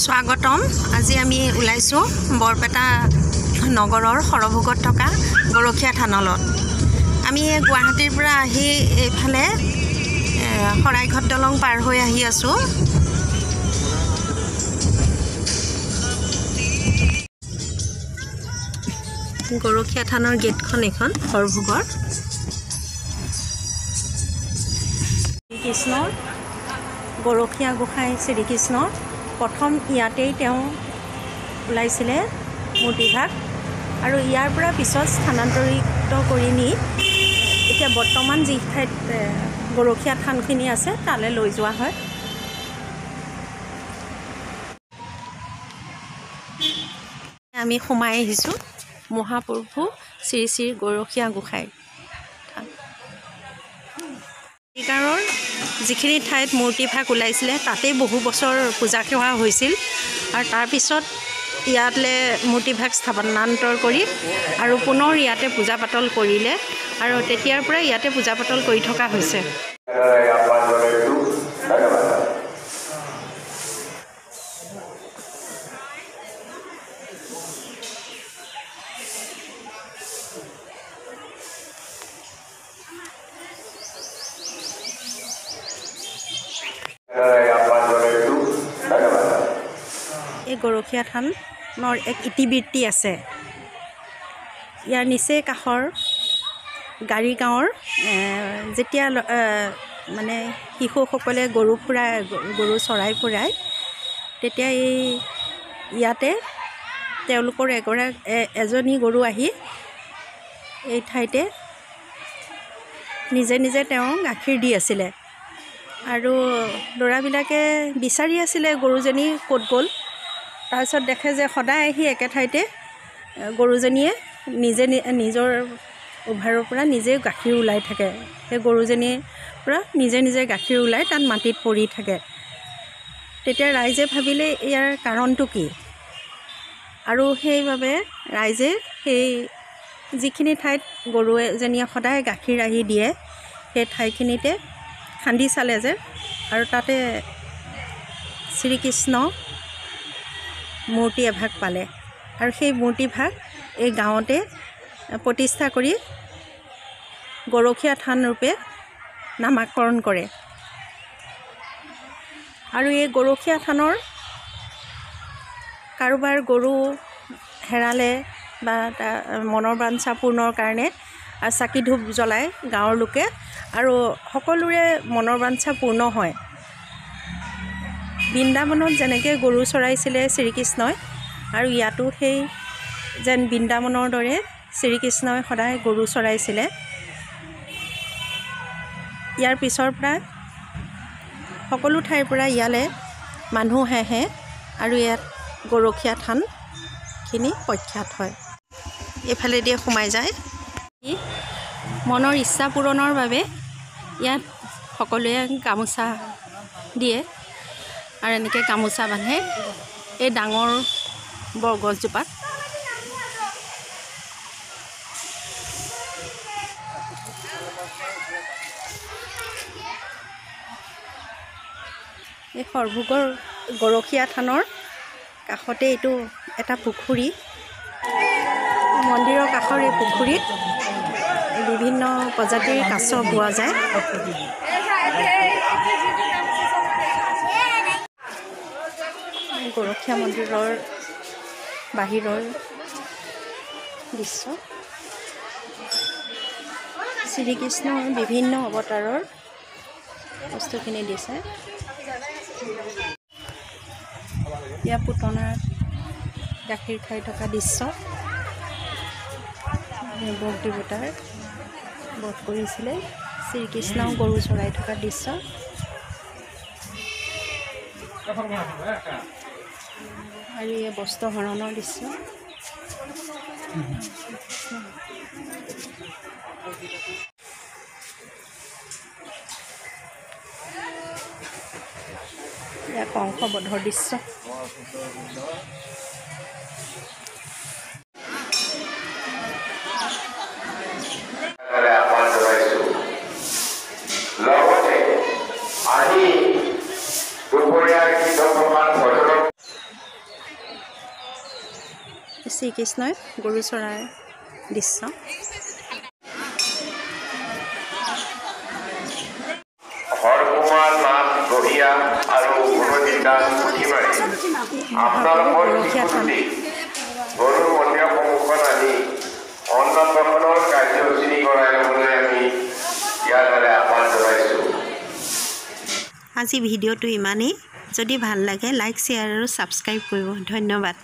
স্বাগতম। আজি আমি ওলাইছো বৰপেটা নগৰৰ সৰভোগত থকা গৰখীয়া থানলত। আমি গুৱাহাটীৰ পৰা আহি এইফালে শৰাইঘাট দলং পাৰ হৈ আহি আছো। গৰখীয়া থানৰ গেটখন এখন সৰভোগৰ। শ্ৰীকৃষ্ণ গৰখীয়া গোসাঁই শ্ৰীকৃষ্ণ প্ৰথম ইয়াতেই তেওঁ ওলাইছিলে মূৰ্তিভাগ, আৰু ইয়াৰ পৰা পিছত স্থানান্তৰিত কৰি নি এতিয়া বৰ্তমান যি ঠাইত গৰখীয়া থানখিনি আছে তালৈ লৈ যোৱা হয়। আমি সোমাই আহিছোঁ মহাপ্ৰভু শ্ৰী শ্ৰী গৰখীয়া গোসাঁই থান। কাৰৰ যিখিনি ঠাইত মূৰ্তিভাগ ওলাইছিলে তাতেই বহু বছৰ পূজা সেৱা হৈছিল, আৰু তাৰপিছত ইয়ালৈ মূৰ্তিভাগ স্থানান্তৰ কৰি আৰু পুনৰ ইয়াতে পূজা পাতল কৰিলে, আৰু তেতিয়াৰ পৰা ইয়াতে পূজা পাতল কৰি থকা হৈছে। এই গৰখীয়া থানৰ এক ইতিবৃত্তি আছে। ইয়াৰ নিচে কাষৰ গাড়ী গাঁৱৰ যেতিয়া মানে শিশুসকলে গৰু চৰাই ফুৰায়, তেতিয়া ইয়াতে তেওঁলোকৰ এজনী গৰু আহি এই ঠাইতে নিজে নিজে তেওঁ গাখীৰ দি আছিলে, আৰু ল'ৰাবিলাকে বিচাৰি আছিলে গৰুজনী ক'ত গ'ল। তাৰপিছত দেখে যে সদায় আহি একে ঠাইতে গৰুজনীয়ে নিজৰ উভাৰৰ পৰা নিজে গাখীৰ ওলাই থাকে। সেই গৰুজনীৰ পৰা নিজে নিজে গাখীৰ ওলাই তাত মাটিত পৰি থাকে। তেতিয়া ৰাইজে ভাবিলে ইয়াৰ কাৰণটো কি, আৰু সেইবাবে ৰাইজে সেই যিখিনি ঠাইত গৰু এজনীয়ে সদায় গাখীৰ আহি দিয়ে সেই ঠাইখিনিতে খান্দি চালে যে, আৰু তাতে শ্ৰীকৃষ্ণ মূৰ্তি এভাগ পালে, আৰু সেই মূৰ্তিভাগ এই গাঁৱতে প্ৰতিষ্ঠা কৰি গৰখীয়া থান ৰূপে নামাকৰণ কৰে। আৰু এই গৰখীয়া থানৰ কাৰোবাৰ গৰু হেৰালে বা মনৰ বাঞ্ছা পূৰ্ণৰ কাৰণে চাকি ধূপ জ্বলায় গাঁৱৰ লোকে, আৰু সকলোৰে মনৰ বাঞ্ছা পূৰ্ণ হয়। বৃন্দাবনত যেনেকৈ গৰু চৰাইছিলে শ্ৰীকৃষ্ণই, আৰু ইয়াতো সেই যেন বৃন্দাবনৰ দৰে শ্ৰীকৃষ্ণই সদায় গৰু চৰাইছিলে। ইয়াৰ পিছৰ পৰা সকলো ঠাইৰ পৰা ইয়ালৈ মানুহ আহে, আৰু ইয়াত গৰখীয়া থানখিনি প্ৰখ্যাত হয়। এইফালেদি সোমাই যায়। মনৰ ইচ্ছা পূৰণৰ বাবে ইয়াত সকলোৱে গামোচা দিয়ে, আৰু এনেকৈ গামোচা বান্ধে এই ডাঙৰ বৰগছজোপাত। এই সৰভোগৰ গৰখীয়া থানৰ কাষতে এইটো এটা পুখুৰী। মন্দিৰৰ কাষৰ এই পুখুৰীত বিভিন্ন প্ৰজাতিৰ কাছ পোৱা যায়। গৰখীয়া মন্দিৰৰ বাহিৰৰ দৃশ্য। শ্ৰীকৃষ্ণৰ বিভিন্ন অৱতাৰৰ বস্তুখিনি দিছে। ইয়াৰ পুতনাত গাখীৰ খাই থকা দৃশ্য। বক দেৱতাৰ বধ কৰিছিলে শ্ৰীকৃষ্ণ গৰু চৰাই থকা দৃশ্য। আৰু এই বস্ত্ৰ হৰণৰ দৃশ্য। ইয়াত কংস বধৰ দৃশ্য। লগতে আহি দুপৰীয়াৰ গীত প্ৰমাণ শ্ৰীকৃষ্ণই গৰু চৰাৰ দৃশ্য। হৰকুমাৰ নাথ গঢ়িয়া আৰু গুণবিন্দাস পুথিমাৰী আপোনালোকৰ শিশুটি গৰু মন্দিৰ সন্মুখত আনি অন্নপ্ৰাশনৰ কাৰ্যসূচী কৰাই ল'বলৈ আমি ইয়াৰ দ্বাৰা আহ্বান জনাইছোঁ। আজি ভিডিঅ'টো ইমানেই। যদি ভাল লাগে লাইক শ্বেয়াৰ আৰু ছাবস্ক্ৰাইব কৰিব। ধন্যবাদ।